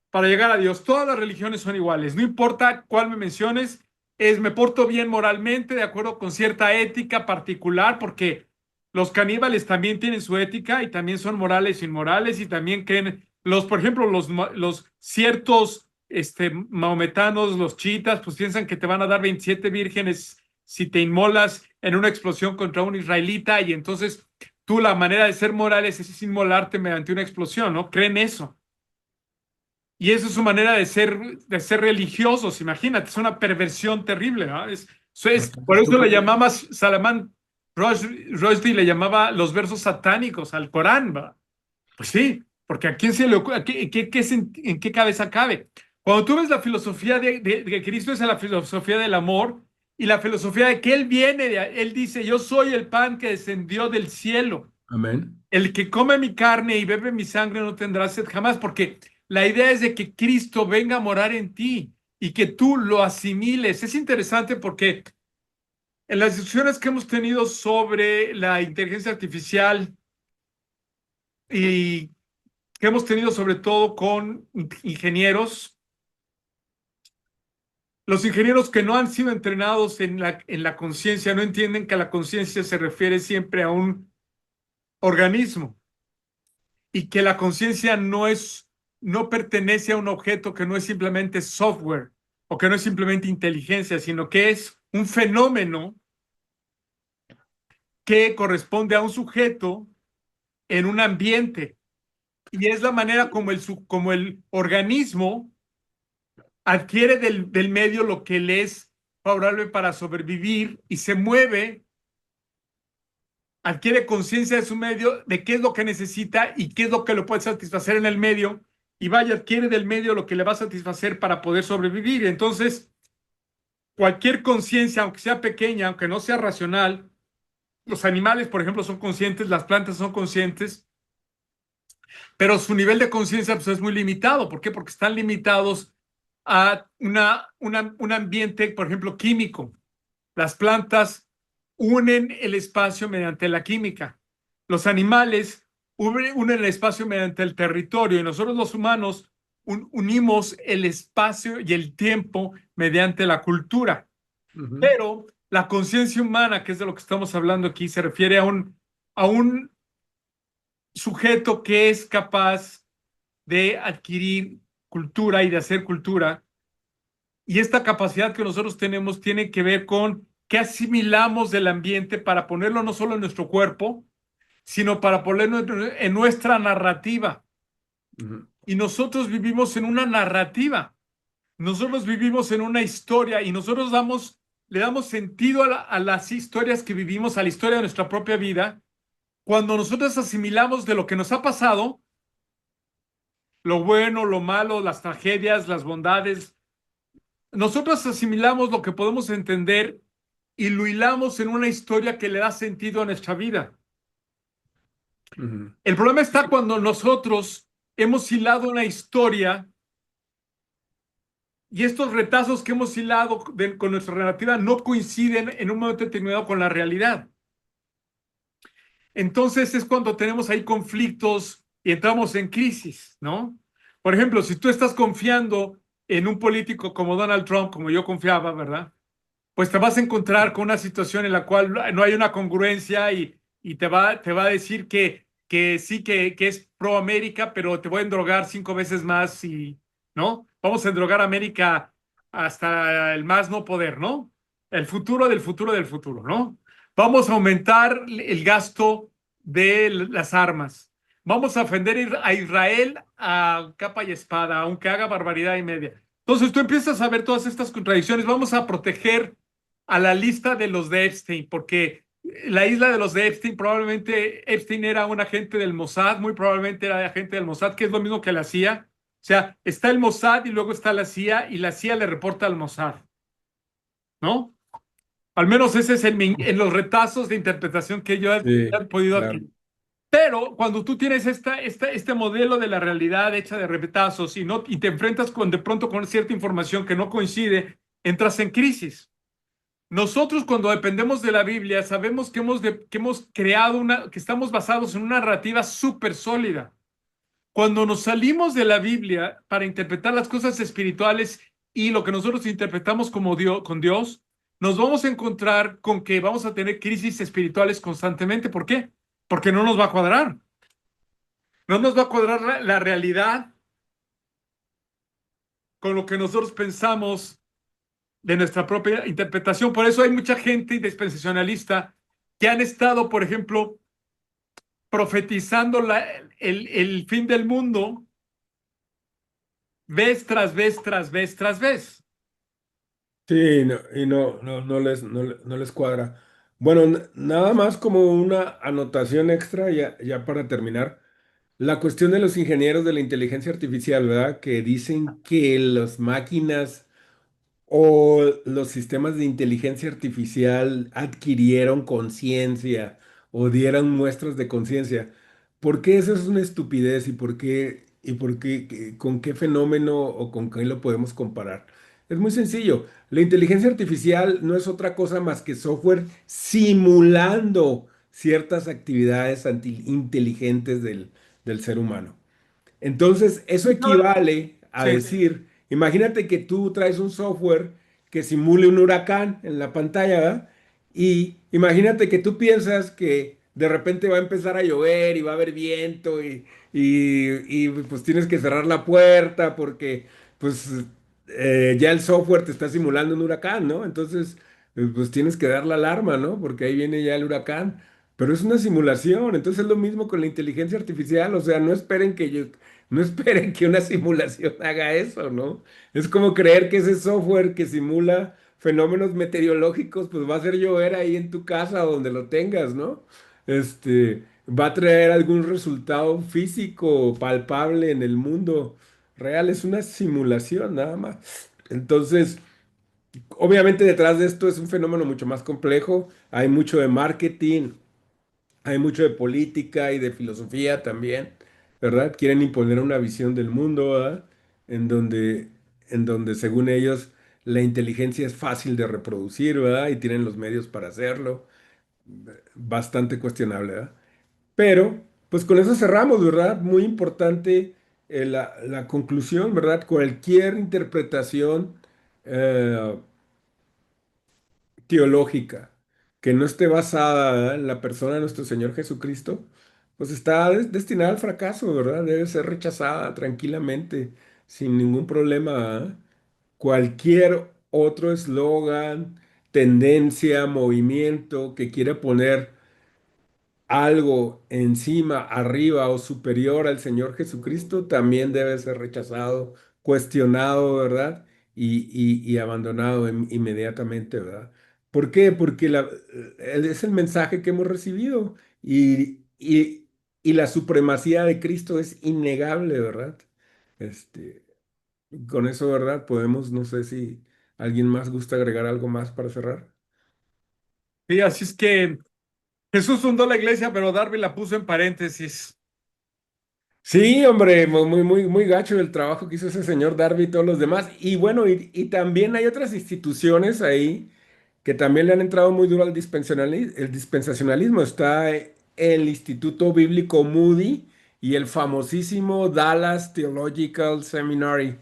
para llegar a Dios. Todas las religiones son iguales, no importa cuál me menciones, me porto bien moralmente, de acuerdo con cierta ética particular, porque los caníbales también tienen su ética y también son morales e inmorales y también creen, por ejemplo, los ciertos maometanos, los chiitas, pues piensan que te van a dar 27 vírgenes si te inmolas en una explosión contra un israelita y entonces tú la manera de ser moral es inmolarte mediante una explosión, ¿no? Creen eso. Y esa es su manera de ser religiosos, imagínate, es una perversión terrible, ¿no? Por eso le llamaba Salomón Rushdie le llamaba los versos satánicos al Corán, ¿va? Pues sí, porque a quién se le ocurre, en qué cabeza cabe. Cuando tú ves la filosofía de Cristo es la filosofía del amor y la filosofía de que Él viene, Él dice, yo soy el pan que descendió del cielo. Amén. El que come mi carne y bebe mi sangre no tendrá sed jamás, porque la idea es de que Cristo venga a morar en ti. y que tú lo asimiles. Es interesante porque en las discusiones que hemos tenido sobre la inteligencia artificial y que hemos tenido sobre todo con ingenieros, los ingenieros que no han sido entrenados en la conciencia no entienden que la conciencia se refiere siempre a un organismo y que la conciencia no pertenece a un objeto que no es simplemente software o que no es simplemente inteligencia, sino que es un fenómeno que corresponde a un sujeto en un ambiente. Y es la manera como el organismo adquiere del medio lo que le es favorable para sobrevivir y se mueve, adquiere conciencia de su medio, de qué es lo que necesita y qué es lo que lo puede satisfacer en el medio, y vaya, adquiere del medio lo que le va a satisfacer para poder sobrevivir. Entonces, cualquier conciencia, aunque sea pequeña, aunque no sea racional, los animales, por ejemplo, son conscientes, las plantas son conscientes, pero su nivel de conciencia pues, es muy limitado. ¿Por qué? Porque están limitados a un ambiente, por ejemplo, químico. Las plantas unen el espacio mediante la química. Los animales unen el espacio mediante el territorio y nosotros los humanos unimos el espacio y el tiempo mediante la cultura. Pero la conciencia humana, que es de lo que estamos hablando aquí, se refiere a un sujeto que es capaz de adquirir cultura y de hacer cultura. Y esta capacidad que nosotros tenemos tiene que ver con qué asimilamos del ambiente para ponerlo no solo en nuestro cuerpo, sino para ponerlo en nuestra narrativa. Y nosotros vivimos en una narrativa, nosotros vivimos en una historia y nosotros le damos sentido a las historias que vivimos, a la historia de nuestra propia vida, cuando nosotros asimilamos de lo que nos ha pasado, lo bueno, lo malo, las tragedias, las bondades. Nosotros asimilamos lo que podemos entender y lo hilamos en una historia que le da sentido a nuestra vida. El problema está cuando nosotros hemos hilado una historia y estos retazos que hemos hilado con nuestra narrativa no coinciden en un momento determinado con la realidad. Entonces es cuando tenemos ahí conflictos y entramos en crisis, ¿no? Por ejemplo, si tú estás confiando en un político como Donald Trump, como yo confiaba, ¿verdad? Pues te vas a encontrar con una situación en la cual no hay una congruencia y te va a decir que sí, que es pro América, pero te voy a endrogar 5 veces más y, ¿no? Vamos a endrogar a América hasta el más no poder, ¿no? El futuro del futuro del futuro, ¿no? Vamos a aumentar el gasto de las armas. Vamos a ofender a Israel a capa y espada, aunque haga barbaridad y media. Entonces tú empiezas a ver todas estas contradicciones. Vamos a proteger a la lista de los de Epstein, porque la isla de los de Epstein, probablemente Epstein era un agente del Mossad, muy probablemente era agente del Mossad, que es lo mismo que la CIA. O sea, está el Mossad y luego está la CIA y la CIA le reporta al Mossad, ¿no? Al menos ese es en los retazos de interpretación que yo he podido adquirir. Pero cuando tú tienes este modelo de la realidad hecha de retazos y te enfrentas de pronto con cierta información que no coincide, entras en crisis. Nosotros cuando dependemos de la Biblia sabemos que hemos creado que estamos basados en una narrativa súper sólida. Cuando nos salimos de la Biblia para interpretar las cosas espirituales y lo que nosotros interpretamos como Dios, con Dios, nos vamos a encontrar con que vamos a tener crisis espirituales constantemente. ¿Por qué? Porque no nos va a cuadrar. No nos va a cuadrar la realidad con lo que nosotros pensamos de nuestra propia interpretación. Por eso hay mucha gente dispensacionalista que han estado, por ejemplo, profetizando el fin del mundo vez tras vez, tras vez, tras vez. Sí, y no les cuadra. Bueno, nada más como una anotación extra, ya para terminar. La cuestión de los ingenieros de la inteligencia artificial, ¿verdad? Que dicen que las máquinas o los sistemas de inteligencia artificial adquirieron conciencia o dieron muestras de conciencia. ¿Por qué eso es una estupidez y por qué, con qué fenómeno o con qué lo podemos comparar? Es muy sencillo. La inteligencia artificial no es otra cosa más que software simulando ciertas actividades inteligentes del ser humano. Entonces, eso equivale a Sí, decir, imagínate que tú traes un software que simule un huracán en la pantalla, ¿verdad? Y imagínate que tú piensas que de repente va a empezar a llover y va a haber viento pues tienes que cerrar la puerta porque pues ya el software te está simulando un huracán, ¿no? Entonces, pues tienes que dar la alarma, ¿no? Porque ahí viene ya el huracán. Pero es una simulación, entonces es lo mismo con la inteligencia artificial, o sea, no esperen que una simulación haga eso, ¿no? Es como creer que ese software que simula fenómenos meteorológicos, pues va a hacer llover ahí en tu casa o donde lo tengas, ¿no? Va a traer algún resultado físico palpable en el mundo real, es una simulación nada más. Entonces, obviamente detrás de esto es un fenómeno mucho más complejo, hay mucho de marketing. Hay mucho de política y de filosofía también, ¿verdad? Quieren imponer una visión del mundo, ¿verdad? En donde, en donde según ellos la inteligencia es fácil de reproducir, ¿verdad? Y tienen los medios para hacerlo. Bastante cuestionable, ¿verdad? Pero, pues con eso cerramos, ¿verdad? Muy importante la conclusión, ¿verdad? Cualquier interpretación eh, teológica que no esté basada en la persona de nuestro Señor Jesucristo, pues está destinada al fracaso, ¿verdad? Debe ser rechazada tranquilamente, sin ningún problema. Cualquier otro eslogan, tendencia, movimiento que quiera poner algo encima, arriba o superior al Señor Jesucristo también debe ser rechazado, cuestionado, ¿verdad? Y abandonado inmediatamente, ¿verdad? ¿Por qué? Porque es el mensaje que hemos recibido y la supremacía de Cristo es innegable, ¿verdad? Este, con eso, ¿verdad? Podemos, no sé si alguien más gusta agregar algo más para cerrar. sí, así es que Jesús fundó la iglesia, pero Darwin la puso en paréntesis. Sí, hombre, muy gacho el trabajo que hizo ese señor Darby y todos los demás. Y bueno, y también hay otras instituciones ahí que también le han entrado muy duro al el dispensacionalismo. Está el Instituto Bíblico Moody y el famosísimo Dallas Theological Seminary.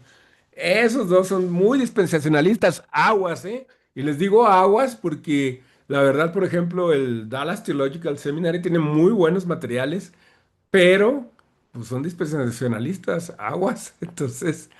Esos dos son muy dispensacionalistas, aguas, ¿eh? Y les digo aguas porque la verdad, por ejemplo, el Dallas Theological Seminary tiene muy buenos materiales pero pues son dispensacionalistas, aguas. Entonces,